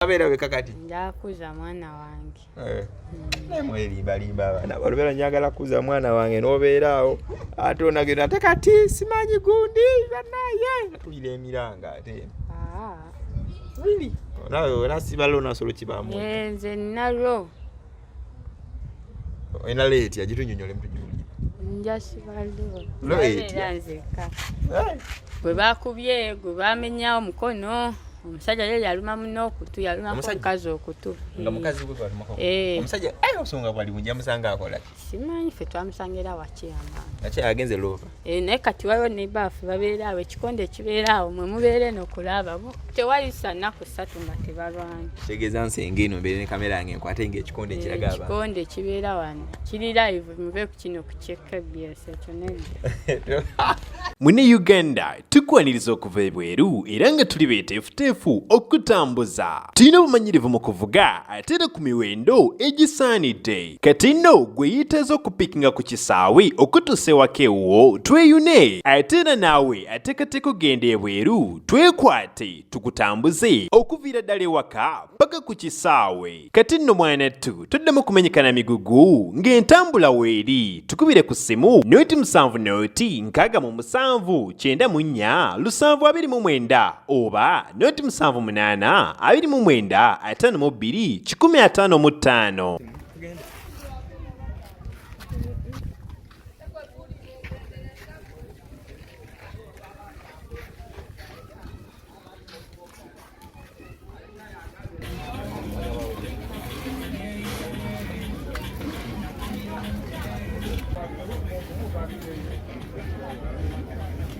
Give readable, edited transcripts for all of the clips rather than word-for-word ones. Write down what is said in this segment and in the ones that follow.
Abera wekakati. Njakuza mwana wange. Nemwe limba bana. Balobera njagala kuza mwana wange nobeeraawo. Ate onagenda takati simanyi gundi banaye. Natuyire emiranga ate. Really? Nawe nasibalo nasolo kibamu. Nze nalo. Ina late agitunyonyole mtu juli. Njasibalo. Late. Bwe bakubye gwe bamenya omukono. Omusajja yali aluma muno okutu yaluma mukazi okutu. Nga mukazi gwe alumako. Omusajja osonga bwali munja musanga akola. Simanyi fe twamusangira wakiyamba. Nache agenze lova. Naye kati waliwo ne bafu babeera awo ekikonde kibeeraawo mwe mubeere n'okulaba. Tewayisa nnaku 3 nga tebalwanya. Tegeeza nsenge eno mbeere ne kamera yange nkwate ng'ekikonde kiraga abantu. Ekikonde kibeera wano. Kiri live muve ku kino ku KBS ekyo nene. Mune Uganda tukwaniriza okuva ebweru era nga tuli beeteefuteefu okutambuza. Tulina obumanyirivu mu kuvuga ate era ku miwendo egisaanidde. Kati nno gwe yeetaaza okupikinga ku kisaawe okutuusa ewaka ewuwo tweyune ate era naawe ateekateeka okugenda ebweru twekwate tukutambuze okuviira ddala ewaka paka ku kisaawe. Kati nno mwanattu toddamu kumenyekana migugu ng'entambula weeri tukubire ku ssimu noti 7 noti 6 94 729 oba noti 78 29 52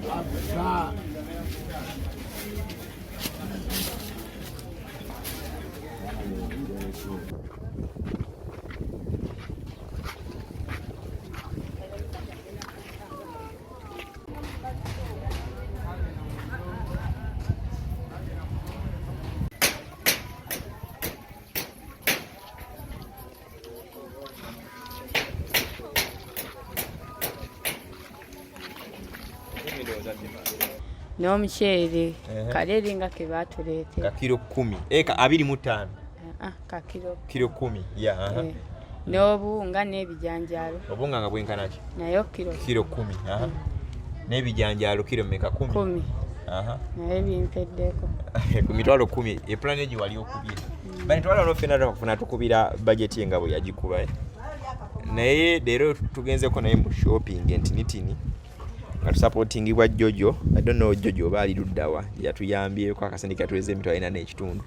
155. N'omuceere kalere nga ke batuleete ka kilo 10 eka 25 ka kilo 10 ya n'obuwunga n'ebijanjaalo obunga nga bwenkanaki nayo kilo 10 n'ebijanjaalo kilo meka 10 naye bimpeddeko ku mitwalo 10 eplan eji wali okubira bani twala n'ofena okufuna tukubira budget yenga bwe yagikuba naye leero tugenzeko naye mu shopping entinitini nga tusupportingibwa Jojo. I don't know Jojo baali luddawa yatuyambyeko akasente katuweze emitwalo 4 n'ekitundu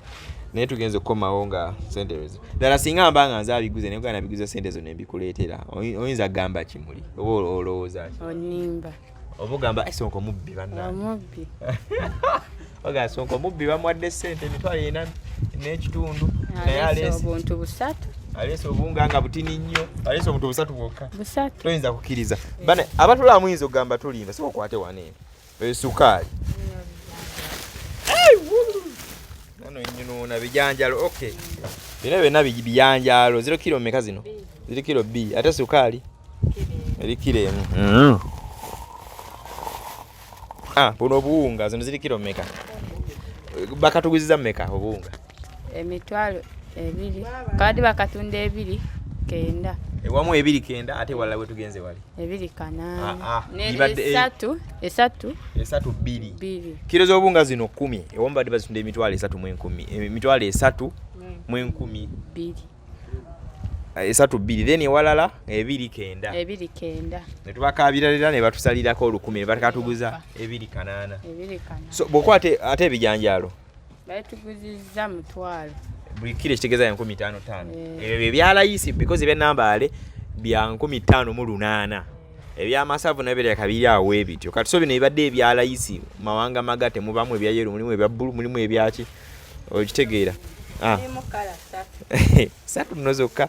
naye tugenze okukomawo nga sente ezo ddala singa mbanga nze abiguze naye nga nabiguze sente ezo nembikuleetera oyinza gamba kimuli oba olowooza onimba oba ogamba Sonko mubbi bannange omubbi oga Sonko mubbi bamuwadde sente emitwalo 4 n'ekitundu naye aleese obuntu busatu aleese obunga nga butini nnyo aleese obuntu busatu bwokka toyinza kukkiriza bane abatula muyinza okugamba tulimba si okwate waneeno esukaali nano nnyunuuna bijanjalo okay bino byonna bijanjalo 0 kilo meka zino 0 kilo B ate sukaali eri kilo emu buno obuwunga zino 0 kilo meka bakatuguziza meka obuwunga emitwalo 2 kadi bakatunda 2 kenda ewamu 2 kenda ate wala we tugenze wali 2 kanana esatu 2 kilo z'obunga zino 10 ewamba dibazitunda emitwalo 3 mu 10 emitwalo 3 mu 10 2 esatu 2 then ewalala 2 kenda ne tubakabirira ne batusalirako 10 ne bakatuguza 2 kanana so bokwate ate ebijanjalo bayituguzizza mutwalo buli kile kitegeza ya 15 ebyo byalayisi because ebya nambale bya 15 mu 8 ebya masavu nabere kabiri awo ebityo kati so bino ibadde ebyalayisi mawanga magate mubamu ebya yero mulimu ebya bulu mulimu ebyaki okitegeera mulimu kala 3 3 nozoka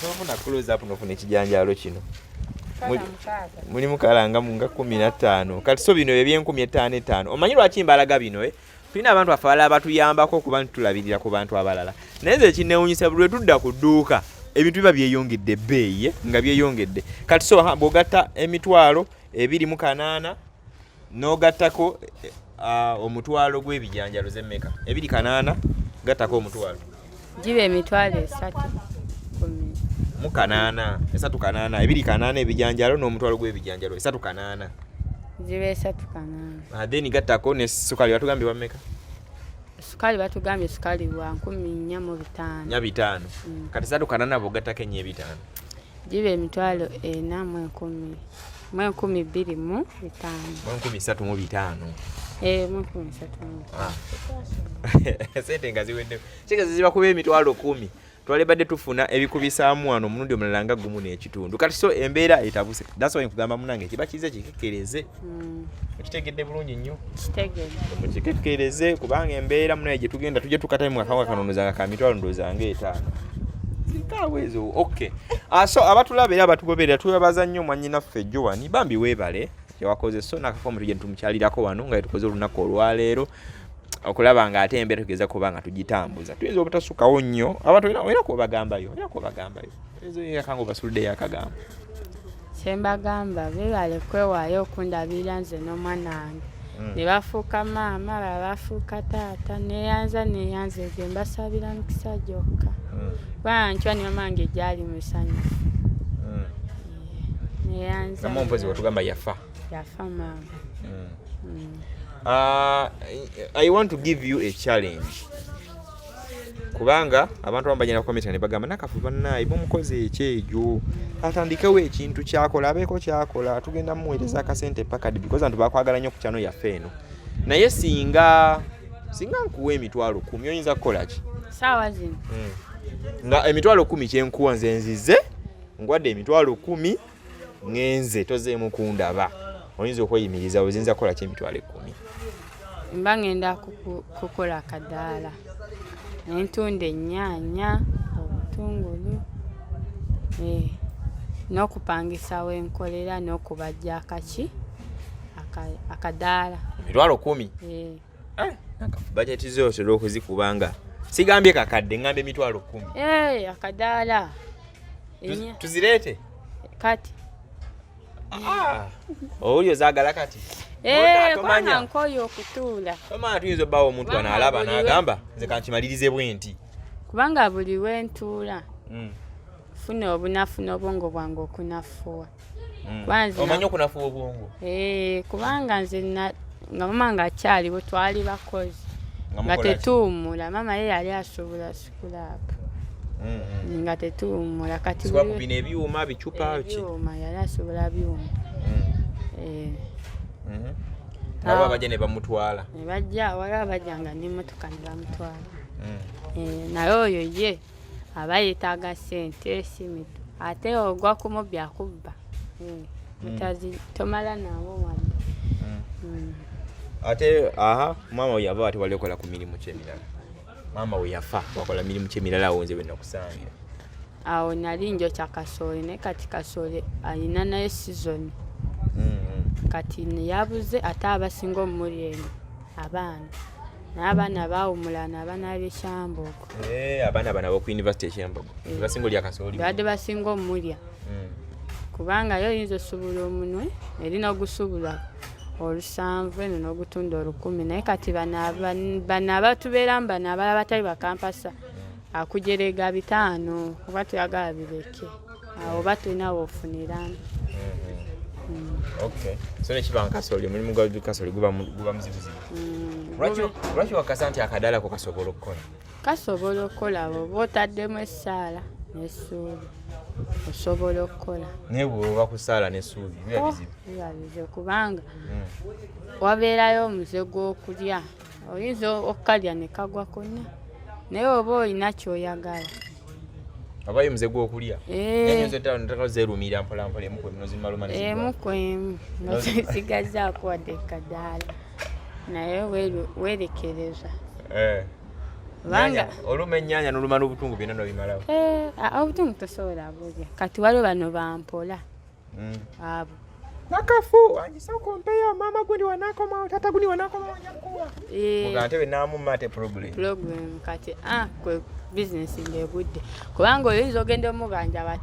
so na close up nofuna ekijanjalo kino mulimu kala nga munga 15 kati so bino ebya 15 omanyirwa akimbalaga bino tulina abantu afala abatuyambako ku bantu tulabirira ku bantu abalala naye ekinewunyisa bwe tudda ku dduuka ebintu biba byeyongedde ebbeeyi nga byeyongedde kati so bw'ogatta emitwalo 2 n'ogattako omutwalo gw'ebijanjalo z'emmeka 2 kanana gattako omutwalo giba emitwalo 3 mu kanaana 3 kanaana 2 kanaana ebijanjalo n'omutwalo gw'ebijanjalo 3 kanaana giba 3 kanaana then gattako ne sukali batugambye wameka sukali batugambye sukali wa 405 kati 3 kanaana bogattako ennya 5 giba emitwalo 4 mu 12 mu 13 sente nga ziwedde kigezi ziba kuba emitwalo 10 twali badde tufuna ebikubisaamu wano omulundi omulala nga gumu n'ekitundu kati so embeera etabuse that's why nkugamba munange kiba kize kikekereze okitegedde bulungi nnyo mukikekereze kubanga embeera munaye gye tugenda tujje tukataye mu akawunga kanonozanga ka mitwalo ndozanga 5 zikaawezo okay so abatulaba era abatugoberera tubabaza nnyo mwannyinaffe Joan bambi weebale yawakoze so Nakafu tujje tumukyalirako wano nga tukoze olunaku olwaleero okulaba nga ate embeera tugeza kuba nga tugitambuza tuyinza obutasukawo nnyo abantu era kubagambayo ezo yakanga basulde yakagamba kyembagamba beebale kwewaayo okundabira nze n'omwana wange ne bafuuka maama babafuuka taata neyanza egyo mbasabira mukisa gyokka bankya ne mama wange gyali musanyufu neyanza mumpozi watugamba yafa mama. I want to give you a challenge kubanga abantu bambanyira komita ne bagamba Nakafu bannaye bomukoze ekyejo atandikewo ekintu kyakola abeeko kyakola tugenda muweereza akasente pakadi because abantu bakwagala nnyo ku kyano yaffe eno naye singa nkuwa emitwalo 10 oyinza kukola ki saawa zino nga emitwalo 10 kyenkuwa nze nzize ngwadde emitwalo 10 ngenze tozeemu kundaba oyinza okweyimiriza ozinza kukola ki emitwalo 10 mba ngenda kukola akadaala n'entunda ennyaanya obutungulu n'okupangisa wenkolera n'okubajja akadaala emitwalo 10 Nakafu bajeti zo otera okuzikubanga sigambye kakadde ngambye emitwalo 10 akadaala tuzireete kati oli ozaagala kati kubanga nkoyo okutuula omwana tuyinza obbawo omuntu anaalaba n'agamba nze kankimalirize bwenti kubanga buli wentuula funa obunafu n'obwongo bwange okunafuwa omanyi okunafuwa obwongo kubanga nze nga mama nga akyaliwo twali bakozi nga tetuwummula mama ye yali asobola sikulaapu nga tetuwummula kati bino ebyuma bicupa ebyuma yali asobola byuma aba bajja ne bamutwala bajja waliwo abajjanga n'emmotoka ne bamutwala naye oyo ye aba yeetaaga ssente simitu ate ogwa kumubbi akubba tomala nabo wadde ate mama we yava ate wali okola ku mirimu kyemirala mama we yafa wakola mirimu kyemirala awo nze bwe nakusangira awo nali njokya kasooli naye kati kasooli alina naye sizoni kati yabuze ate abasinga omuli eno n'abaana baawumula n'abaana b'ekyambogo abaana bano ab'oku yunivasite ekyambogo basinga olya kasooli badde basinga omulya kubanga yo oyinza osubula omunwe erina ogusubula 7 eno n'ogutunda 10 naye kati bano abatubeeramu bano abalala batali bakampasa akujerega 5 oba tuyagala bireke awo oba tulina woofuniramu okay so nekibanga kasooli omulimu gwa kasooli guba muzibuzibu lwaki wakasa nti akadaala ko kasobola okukola oba otaddemu essaala n'essuubi osobola okukola naye bw'oba ku ssaala n'essuubi biba bizibu kubanga wabeerayo omuze gw'okulya oyinza okukalya ne kagwa konna naye oba olina kyoyagala abayo muze gw'okulya ennyonzo zeerumira mpolampola emukwemu nozimaluma emukwemu nozisigazaako wadde kadaala naye weerekereza oluma ennyaanya n'oluma n'obutungu byonna nobimalawo obutungu tosobola bulya kati waliwo bano bampola abo Nakafu wanjisa okumpeyo mama gundi wanakomawo tata gundi wanakomawo nyakuwa mugante we namumma ate problem kati kwe business ng'ebudde kubanga oyinza ogenda omubanja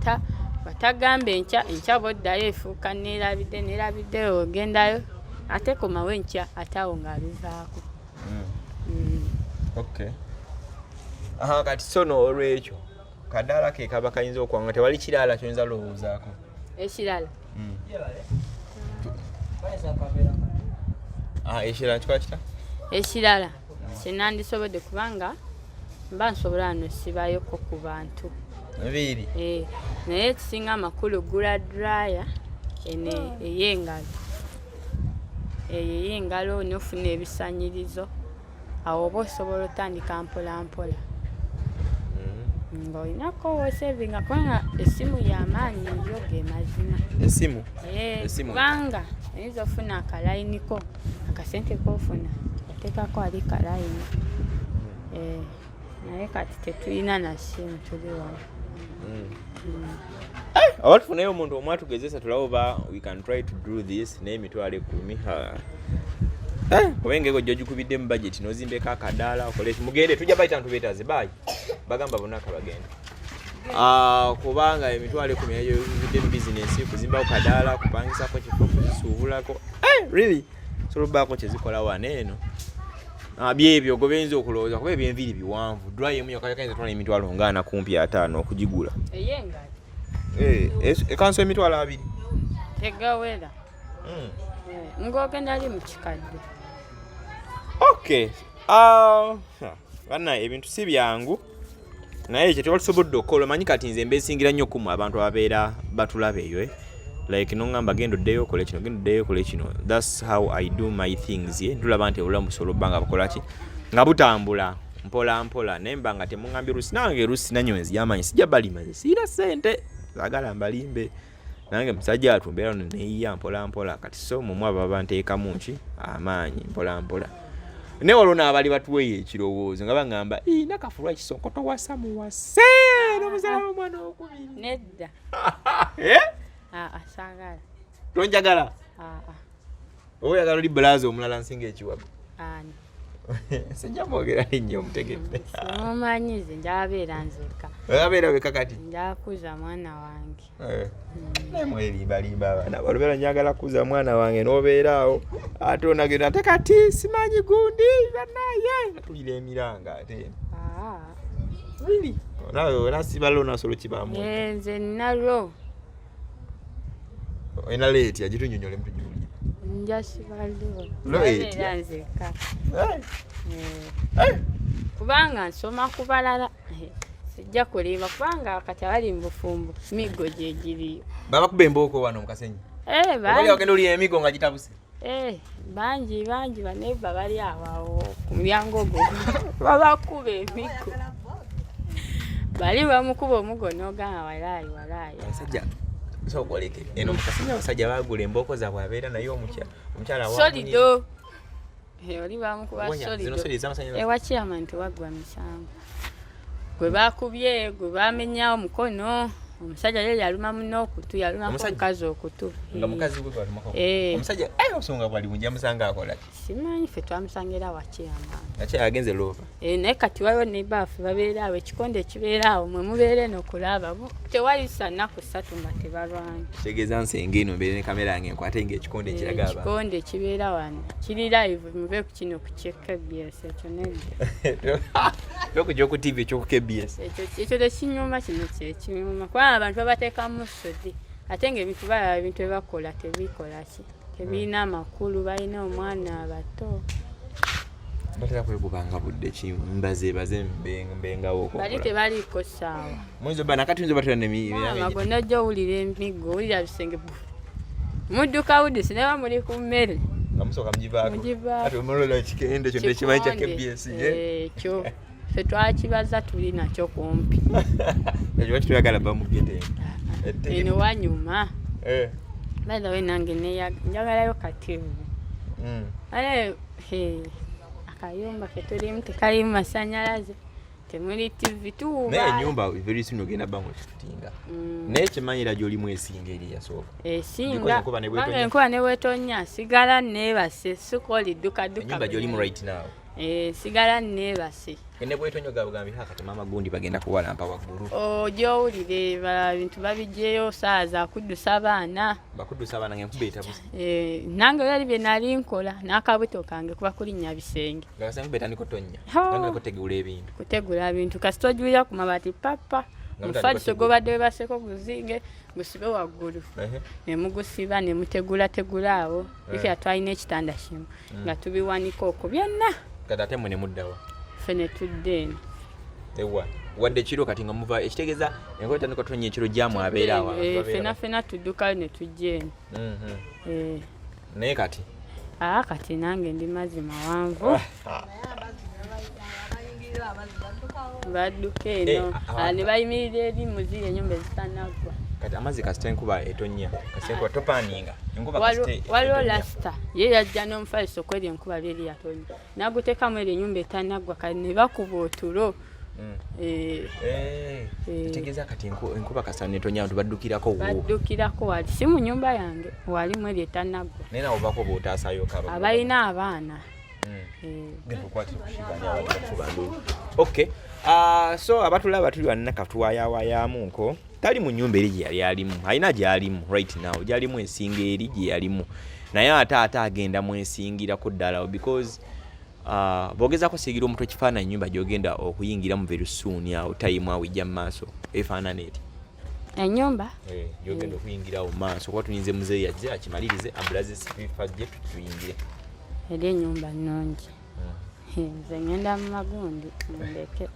batagambe enkya boddayo efuuka neerabidde ogendayo ate komawo enkya ate awo ng'abivaako okay aha kati sono olwekyo kadala ke kaba kayinza okwanga tewali kirala kyonza lowoozaako ekirala ekirala kikola kita ekirala kyenandisobodde kubanga mba nsobola nosibayoko ku bantu nviiri naye ekisinga amakulu gula draya ey'engalo ey'engalo nofuna ebisanyirizo awo oba osobola otandika mpolampola ng'olinako wosevinga kubanga essimu y'amaanyi yo ge mazima essimu kubanga oyinza ofuna akalayiniko akasente koofuna oteekako ali kalayini naye kati tetulina na simu tuli wano oba tufunayo omuntu omu atugezesa tulabe oba we can try to do this naye emitwalo 10 kuba engego gyogikubidde mu budget nozimbeko akadaala okoleki mugende tujja bayita ntubeetaze bayi bagamba bonaka bagenda kubanga emitwalo 10 eyo bidde mu bizinensi kuzimbawo kadaala kupangisako kifo kuzisuubulako really solobaako kyezikola wano eno byebyo gobenza okulowooza kuba ebyenviri biwanvu dry emu yakayinza twana emitwalo ngaana kumpi 5 okugigula ey'engalo ekanso emitwalo 2 tegawera ng'ogenda ali mu kikadde okay bana ebintu si byangu naye ekyo tebalusobodde okukola omanyi kati nze mbeesingira nnyo okumu abantu ababeera batulaba eyo like nongamba genda oddeyo okole kino genda oddeyo okole kino that's how I do my things ntulaba nti obulamu busobola obbanga bukola ki nga butambula mpola mpola naye mba nga temuŋŋambye rusi nange rusi nanyonzi yamanyi sijja balima siira ssente zaagala mbalimbe nange musajja atumbeera no neyiya mpola mpola kati so mumwe ababa nteekamu ki amaanyi mpola mpola naye waliwo n'abali batuweeyo ekirowoozo nga baŋŋamba Nakafu lwaki Sonko towasa muwase n'omuzala w'omwana w'okubiri nedda saagala tonjagala oba oyagala oli bulaza omulala nsinga ekiwago ani sijja mwogera linnyo omutegedde simumanyize njabeera nzeka abeera weka kati njakuza mwana wange nemwerimbalimba abaana balubeera njagala kuza mwana wange n'obeeraawo ate onagenda ate kati simanyi gundi banaye natulira emiranga ate nawe onasibalo nasolo kibamu nze nalwo olina leeti agitunyonyole mutujuulire njasibaliwo Leeti nzeka kubanga nsoma ku balala sijja kulimba kubanga kati abali mu bufumbo migo gye giriyo babakuba embooko wano mu Kasenyi bali bagenda olya emigo nga gitabuse bangi baneiba bali awo ku mulyango ogwo babakuba emigo bali bamukuba omugo n'ogamba walaayi abasajja sokoleke eno mu Kasenyi abasajja bagula embooko zaabwe abeera naye omukyala solido oli bamukuba solido ewakiyama nti wagwa misango gwe bakubye gwe bamenyawo mukono omusajja yali yaluma muno okutu yalumako omukazi okutu nga mukazi gwe balumako omusajja osonga bwali mujja musanga akola simanyi ffe twamusangira wakiyama nakye agenze lova naye kati waliwo ne baafu babeera awo ekikonde ekibeera awo mwe mubeere n'okulaba tewali sanaku 3 nga tebalwanya kitegeeza nsenge eno mbeere ne kamera yange nkwate ng'ekikonde ekiraga abantu ekikonde ekibeera wano kiri live muve ku kino ku KBS ekyo nedda okujja ku TV ekyoku KBS ekyo tekinyuma kino kyekinyuma kubanga abantu babateekamu sodi ate ng'ebintu balaba ebintu ebakola tebikola ki tebirina amakulu balina omwana abato batera kwekubanga budde kimbaze mbengawo bali tebaliko ssaawa muyinza obba nakati yinza batera gonna ojja owulira emigo owulira bisenge mudduka wudisi ne bamuli ku mmere nga musooka mugivaako omulala kikende kyo nekimanyi kya KBS ekyo ffe twakibaza tuli nakyo kumpi ekyo lwaki tuyagala bamugete eno wanyuma by the way nange njagalayo kativu akayumba ketulimu tekalimu masanyalaze temuli TV tuuba naye enyumba very soon ogenda bangu ekitutinga naye kimanyira gy'olimu esinga eri yasooka esinga kubanga enkuba ne wetonya sigala neebase sikola idduka enyumba gy'olimu right now sigala neebase ene bwetonyo gabugambi kati mama gundi bagenda kuwalampa waggulu ojowulire ebintu babijjeyo saa za kuddusa abaana ng'enkuba etabuze nange yali bye nali nkola n'akabuto kange kuba kulinnya bisenge enkuba etandika otonnya kutegula ebintu kasita ojuwira ku mabaati papa omufaliso gobadde webaseko guzinge gusibe waggulu ne mugusiba ne mutegula awo ikira twalina ekitanda kimu nga tubiwanika okwo byonna kati ate mwe ne muddawa ffe ne tudde eno wadde ekiro kati nga muva ekitegeeza enkuba etandika otonnya ekiro gyamu abeera awo fena tuddukayo ne tujja eno naye kati kati nange ndi mazima wanvu badduka eno ne bayimirira eri muziri ennyumba ezitanaggwa kati amazzi kasita enkuba etonnya kasita enkuba topaninga waliwo lasita ye yajja n'omufaliso kweri enkuba lyeri yatonnya naguteekamu eri ennyumba etanaggwa kati ne bakuba otulo tegeeza kati enkuba kasita netonya abantu baddukirako wali si mu nyumba yange walimu eri etanaggwa naye nawe obako bw'otaasayo kaba abalina abaana okay so abatulaba tuli wanna katuwayawayaamuko tali mu nyumba eri gye yali alimu alina gy'alimu right now gy'alimu ensinga eri gye yalimu naye ate agenda mwesingirako ddala because bwogezako sigira omutwe ekifaananyi nyumba gy'ogenda okuyingiramu very soon awo tayimu awo ijja mu maaso efaanana eti ennyumba gy'ogenda okuyingirawo mu maaso kuba tunyinze muzeeyi yajje akimalirize ambulance fajje tuyingire eri ennyumba nnungi nze ngenda mu magundi ndeke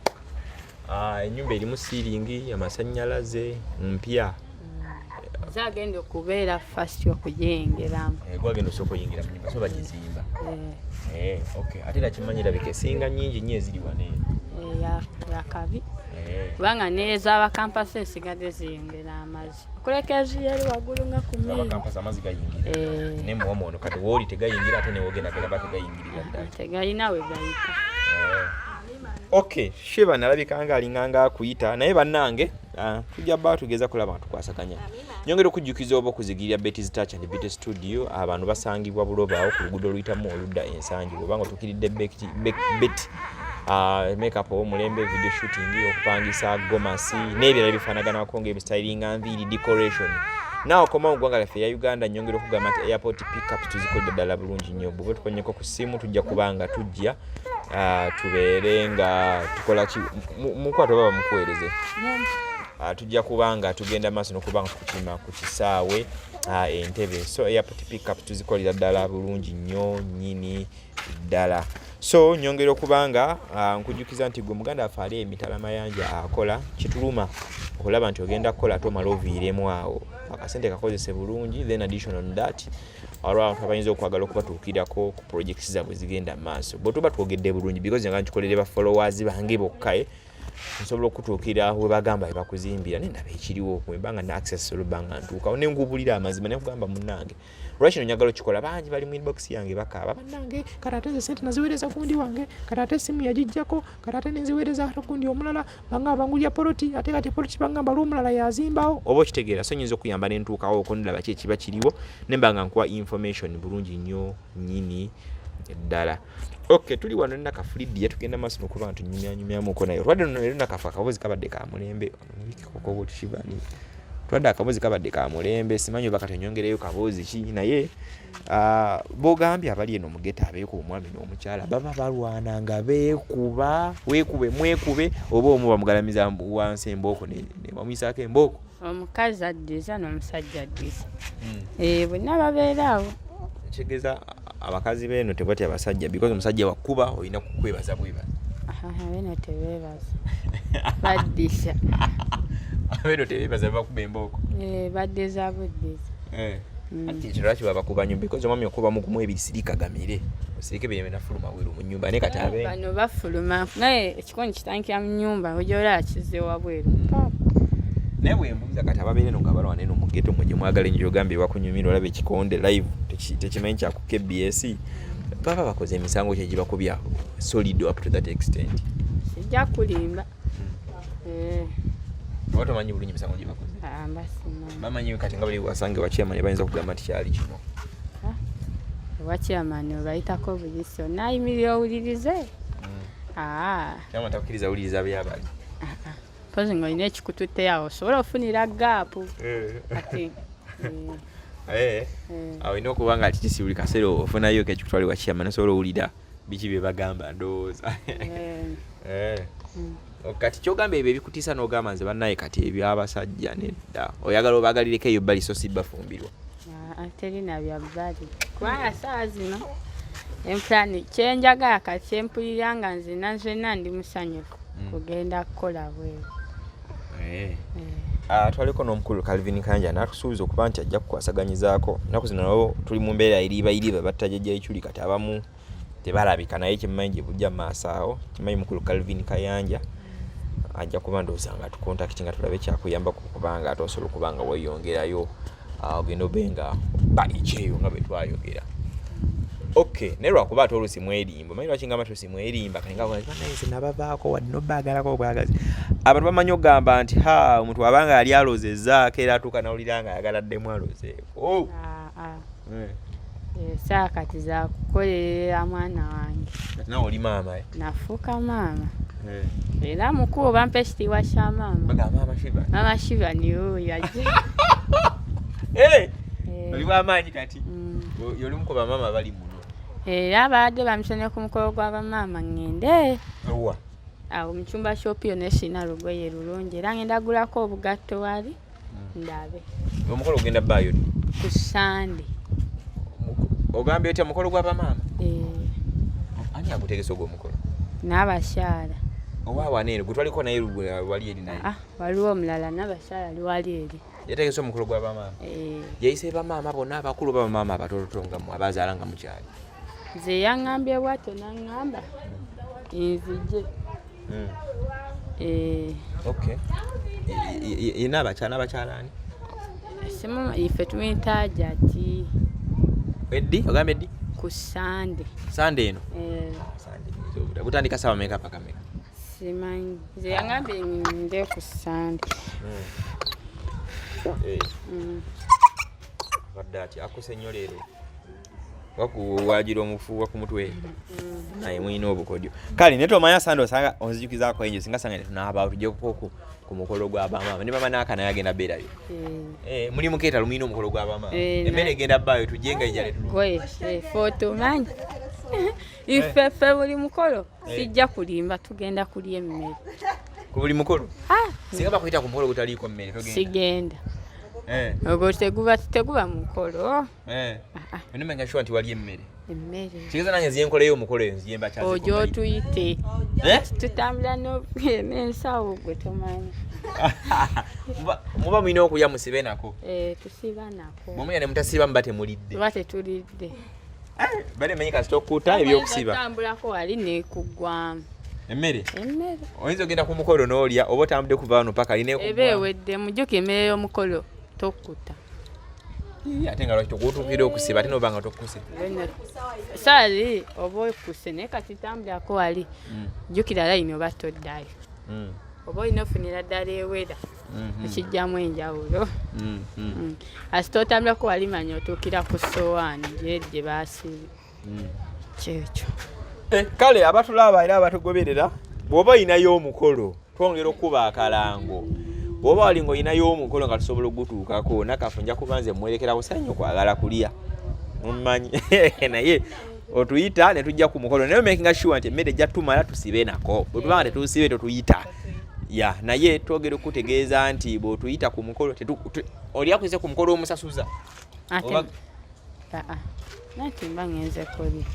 ennyumba erimu siiringi amasannyalaze mpya zagenda okubeera fast okugiyingiramu gwagenda osooka oyingira mu nyumba so bagizimba okay ate era kimanyira bikesinga nnyingi nnyo eziri waneeno yakabi kubanga n'ez'abakampasi ensigadde ziyingira amazzi okulekezi yali waggulu nga ku abakampasi amazzi gayingira ne muwoma ono kati wooli tegayingira ate newogenda galaba tegayingirira ddala tegalina we gayita okay shiba nalabika nga alinganga akuyita naye bannange tujja bba tugeza kulaba nga tukwasaganya nyongera okujjukiza oba okuzigirira Betty's Touch and Beauty Studio abantu basangibwa bulobaawo ku luguudo oluyitamu oludda ensangi obanga otuukiridde Betty makeup omulembe video shooting okupangisa gomasi n'ebirala bifaanaganako ng'ebistylinga nviiri decoration naawe okoma mu ggwanga lyaffe eya Uganda nyongera okugamba nti airport pickups tuzikolera ddala bulungi nnyo bwe tukonyeko ku ssimu tujja kubanga tujja tubeere nga tukola ki mukwata baba mukuweereze tujja kubanga tugenda maaso n'okubanga tukima ku kisaawe entebe so airport pickups tuzikolera ddala bulungi nnyo nnyini ddala so nyongera okubanga nkujjukiza nti gwe muganda waffe ali emitala mayanja akola kituluma okulaba nti ogenda kukola ate omala oviiremu awo akasente kakozese bulungi then addition on that olw'abantu abayinza okwagala okubatuukirako ku projects zaabwe zigenda mu maaso bwe tuba twogedde bulungi because nga nkikolere ba followers bange bokka nsobola okutuukira we bagamba we bakuzimbira nendaba ekiriwo bwembanga na access olubanga ntuukawo ne ngubulira amazima ne kugamba munnange olwakino njagala okikola bangi bali mu inbox yange bakaaba bannange kati ate ze sente naziweereza gundi wange kati ate essimu yagijjako kati ate nenziweereza ate gundi omulala banga bangulya poloti ate kati poloti bangamba lw'omulala yazimbawo oba okitegeera so nyinza okuyamba ne ntuukawo okundaba ki ekiba kiriwo ne mbanga nkuwa information bulungi nnyo nnyini ddala okay tuli wano ne Nakafu Lydia tugenda maaso n'okuba nga tunyumyanyumyamuko naye olwadde leero Nakafu akabozi kabadde ka mulembe koko bwekibani twadde akabozi kabadde ka mulembe simanyi oba kati onyongereyo kabozi ki naye bogambye abali eno mugeta abeekuba omwami n'omukyala baba balwana nga beekuba mwekube oba omu bamugalamiza wansi embooko ne bamwisaako embooko omukazi addiza n'omusajja addiza bonna babeeraawo kitegeeza abakazi beeno tebatya abasajja because omusajja wakuba olina kukwebaza bwebaza beno tebeebaza baddisa beno tebeebaza bakuba embooko baddiza buddiza ati ekyo lwaki babakuba nnyo because omwami okuba mugumu ebisirika gamire osirike bireme nafuluma weru mu nnyumba naye kati bano bafuluma naye ekikoni kitandikira mu nnyumba ojoola kize wabweru naye bwembuuza kati ababeera eno nga balwana eno mu ghetto mwe gye mwagala ennyo ogambye bakunyumira olaba ekikonde live tekimanyi kyaku KBS baba bakoze emisango kye gibakubya solid up to that extent sijja kulimba oba tomanyi bulungi emisango gye bakoze bamanyi kati nga bali wasange wakyamanya bayinza okugamba nti kyali kino wakiramani obayitako buliso nayimirira owulirize kyama takkiriza awuliriza byabali pozi ng'olina ekikututte awo osobola ofunira gaapu kati awo olina okuba nga kitisi buli kaseera ofunayo ekikutwalibwa kiyama nosobola owulira biki bye bagamba ndowooza kati kyogamba ebyo ebikutiisa n'ogamba nze bannaye kati ebyabasajja nedda oyagala obaagalireko eyo bbali so si bafumbirwa terina bya bbali kubanga saa zino empulani kyenjagala kati kyempulira nga nzina nzena ndi musanyufu kugenda kukola bweru twaliko n'omukulu Calvin Kanja n'atusuubiza okuba nti ajja kukwasaganyizaako naku zino nabo tuli mu mbeera iriiba battajajja ekyuli kati abamu tebalabika naye kimanyi gye bujja maaso awo kimanyi mukulu Calvin Kayanja ajja kuba ndowooza nga tukontakiti nga tulabe kyakuyambako kubanga ate osobola okuba nga weeyongerayo ogenda obenga ba ekyeyo nga bwe twayogera naye lwakuba ate olusi mwerimba manyi lwaki ngamba tusi mwerimba kanenze nabavaako wadde nobaagalako obwagazi abantu bamanyi okugamba nti omuntu wabanga yali alozezzaako era atuuka nawulira nga ayagala ddemu alozeeko saa kati zakukolerera mwana wange nawe oli maama nafuuka maama era mukulu bampa ekitiibwa kya maama Shiva niyo yajja oli bwamaanyi kati yolimu ku bamaama bali muno era abadde bamusonye ku mukolo gwa bamaama ŋŋende awo mu kyumba ky'opiyo nesina lugoye lulungi era ngenda gulako obugatto wali ndabe omukolo ogenda bbaayo ku Sande ogambye otya mukolo gwa bamaama ani agutegesa ogwo omukolo n'abakyala owaawaneero gwe twaliko naye wali eri naye waliwo omulala n'abakyala ali wali eri yategesa omukolo gwa bamaama yayise bamaama bonna abakulu bamaama abatototo nga abazaala nga mukyali nze yaŋŋambye bwatyo naŋŋamba nzije yina abakyala ani ife tumuyita Jati eddi ogambye eddi ku Sande eno gutandika sawa meka paka meka simanyi nze yaŋŋambye nde ku Sande badde ati akuse nnyo leero wakuwagira omufu wakumutwe naye mwina obukodyo kale naye tomanya Sande osanga onzijukizaako enjo singa sanga netunaabawo tujjeko ku mukolo gwa bamaama ne mama naaka naye agenda beerayo muli mukeeta lumwina omukolo gwa bamaama emmere egenda bbaayo tujje nga ejja fotomanyi ifefe buli mukolo sijja kulimba tugenda kulya emmere ku buli mukolo singa bakuyita ku mukolo gutaliiko mmere togenda sigenda ogwo teguba mukolo onomanya shuwa nti wali emmere kigeza nange nziyenkoleyo omukolo eyo nziyemba ojo otuyite tutambula n'ensawo gwe tomanyi muba mulina okulya musibe nako tusiba nako bwemulya ne mutasiba muba temulidde tuba tetulidde bale manyi kasita okkuta ebyokusiba tambulako wali nekugwamu emmere oyinza ogenda ku mukolo n'olya oba otambudde kuva wano paka alina eba ewedde mujjuka emmere y'omukolo tokkuta ate nga lwaki tokutuukira okusiba ate noba nga tokkuse saali oba okuse naye kati tambulako wali jjukira layini oba toddayo oba olina ofunira ddala ewera ekijjamu enjawulo asita otambulako wali manya otuukira ku sowaani gye baasibe kyekyo kale abatulaba era abatugoberera bw'oba olinayo omukolo twongera okuba akalango bw'oba walinga olinayo omukolo nga tusobola okugutuukako Nakafu nja kuba nze mwerekera busanyo kwagala kulya mumanyi naye otuyita ne tujja ku mukolo naye making sure nti emmere ejja tumala tusibe nako bwe tubanga tetusibe tetuyita naye twogera okutegeeza nti bw'otuyita ku mukolo oli akuze ku mukolo omusasuza nati mba ngenze kuli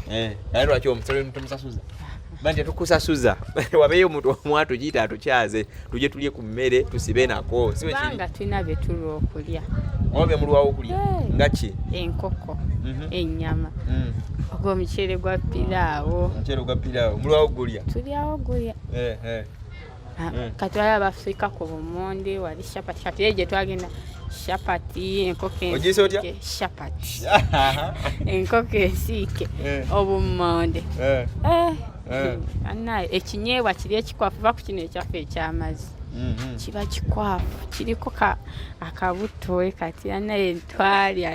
naye lwaki omusolo tomusasuza bandi tetukusasuza wabeeyo omuntu omu atugiyita atukyaze tujye tulye ku mmere tusibe nako kubanga tulina bye tulwa okulya oba bye mulwawo okulya nga ki enkoko ennyama ogwo omuceere gwa piraawo mulwawo gulya tulyawo gulya kati wali abafirika ku bumonde wali shapati kati gye twagenda shapati enkoko ensiike shapati enkoko ensiike obumonde annaye ekinyeebwa kiri ekikwafu va ku kino ekyaffe eky'amazzi kiba kikwafu kiriko akabuto kati annaye ntwalya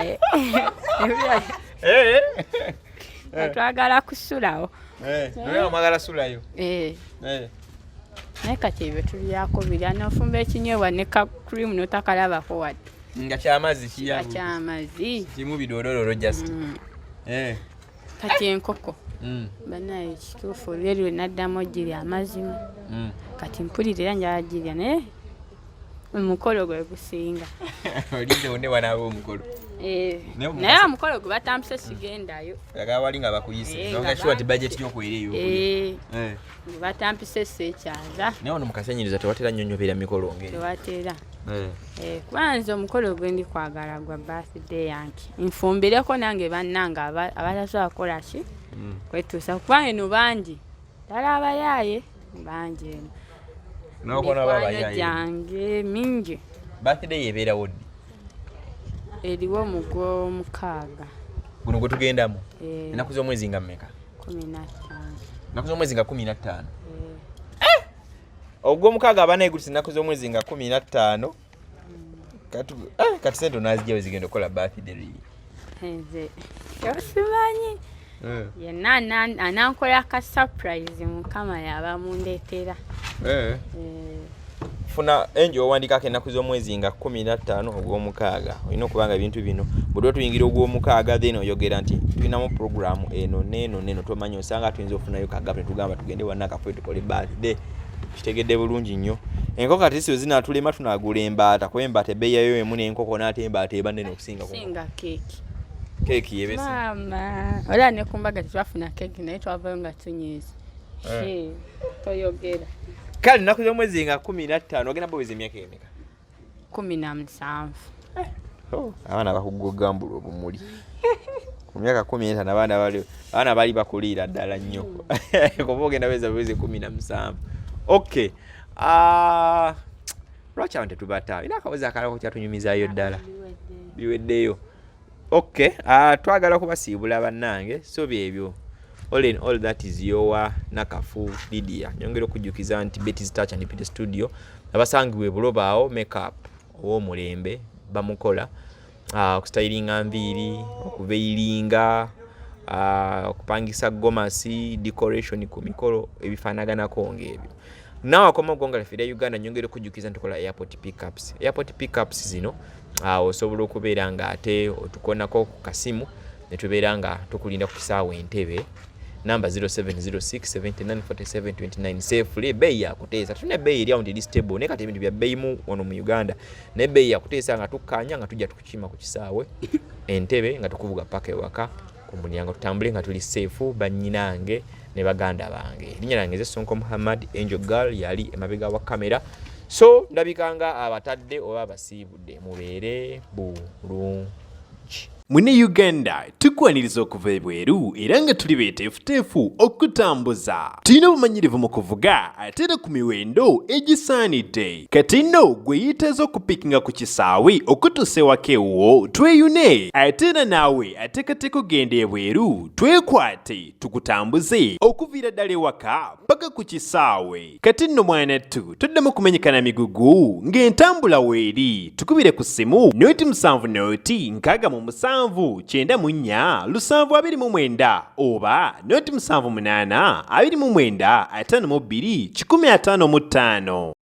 twagala kusulawo naye mwagala sulayo naye kati ebyo tulyako birya nofumba ekinyebwa ne ka cream notakalabako wadde nga kyamazzi kyamazzi kimu bidolololo just kati enkoko banaye kituufu olweri we naddamu ogirya amazima kati mpulirira njala girya naye omukolo gwe gusinga olinde wone wanaaba omukolo naye omukolo gwe batampise sigendayo aga wali nga bakuyise nongashuwa ti budget yokuereyo gwe batampise seekyaza naye ono mukasenyereza tewatera nnyonnyobera mikolo ngeri tewatera kubanza omukolo gwe ndi kwagala gwa birthday yange nfumbireko nange bannange abatasobola kukola ki kwetuusa kuba eno bangi ddala abayaaye bangi eno mikwano gyange mingi birthday ebeerawo ddi eriwo mu gw'omukaaga guno gwe tugendamu ennaku z'omwezi nga mmeka 15 ennaku z'omwezi nga 15 ogw'omukaaga abanaye gutisa ennaku z'omwezi nga 15 kati sente onazijjawe zigenda okukola birthday nze kyosimanyi yenna anankola ka surprise mukama yaba mundeetera funa enjo owandikako ennaku z'omwezi nga 15 ogw'omukaaga olina okubanga ebintu bino bwe tuba tuyingira ogw'omukaaga then oyogera nti tulinamu programu eno neeno tomanya osanga tuyinza ofunayo kagava netugamba tugende wanakafu tukole birthday kitegedde bulungi nnyo enkoko kati siwe zinatulema tunagula embaata kuba embaata ebbeeyi yayo emu n'enkoko n'ate embaata eba nnene okusinga keeki yebesi mama ola ne kumbaga tetwafuna keeki naye twavayo nga tunyiiza toyogera kale ennaku z'omwezi nga 15 ogenda bweweza emyaka emeka 17 abaana bakugogambula obumuli ku myaka 15 abaana bali bakuliira ddala nnyo kuba ogenda bweweze 17 okay lwaki abantu tetubata ina akawezi akalako kyatunyumizaayo ddala biweddeyo okay twagala kubasiibula bannange so byebyo all in all that is your Nakafu Lydia nyongera okujjukiza nti Betty's Touch and Pit Studio abasangibwe bulobaawo makeup ow'omulembe bamukola okustylinga nviiri okuveilinga okupangisa gomasi decoration ku mikolo ebifaanaganako ng'ebyo nawe akoma gonga lafira Uganda nyongera okujjukiza nti kola airport pickups zino osobola okubeera nga ate otukonako ku kasimu ne tubeera nga tukulinda ku kisaawe Entebbe namba 0706794729 safely bei ya kuteesa tuna bei eri around stable ne kati ebintu bya bei mu ono mu Uganda ne bei ya kuteesa nga tukanya nga tujja tukukima ku kisaawe Entebbe nga tukuvuga paka ewaka ku mulyango tutambule nga tuli safe bannyinange ne baganda bange linnya lange ze Sonku Muhammad Angel Girl yali emabega wa kamera so ndabikanga abatadde oba abasiibudde mubeere bulungi. Mune Uganda tukwaniriza okuva ebweru era nga tuli beeteefuteefu okutambuza. Tulina obumanyirivu mu kuvuga ate era ku miwendo egisaanidde. Kati nno gwe yeetaaza okupikinga ku kisaawe okutuusa ewaka ewuwo tweyune ate era naawe ateekateeka ogenda ebweru twekwate tukutambuze okuviira ddala ewaka paka ku kisaawe. Kati nno mwanattu toddamu kumenyekana migugu ng'entambula weeri tukubire ku ssimu noti 7 noti 6 94 729 oba noti 78 29 52 155.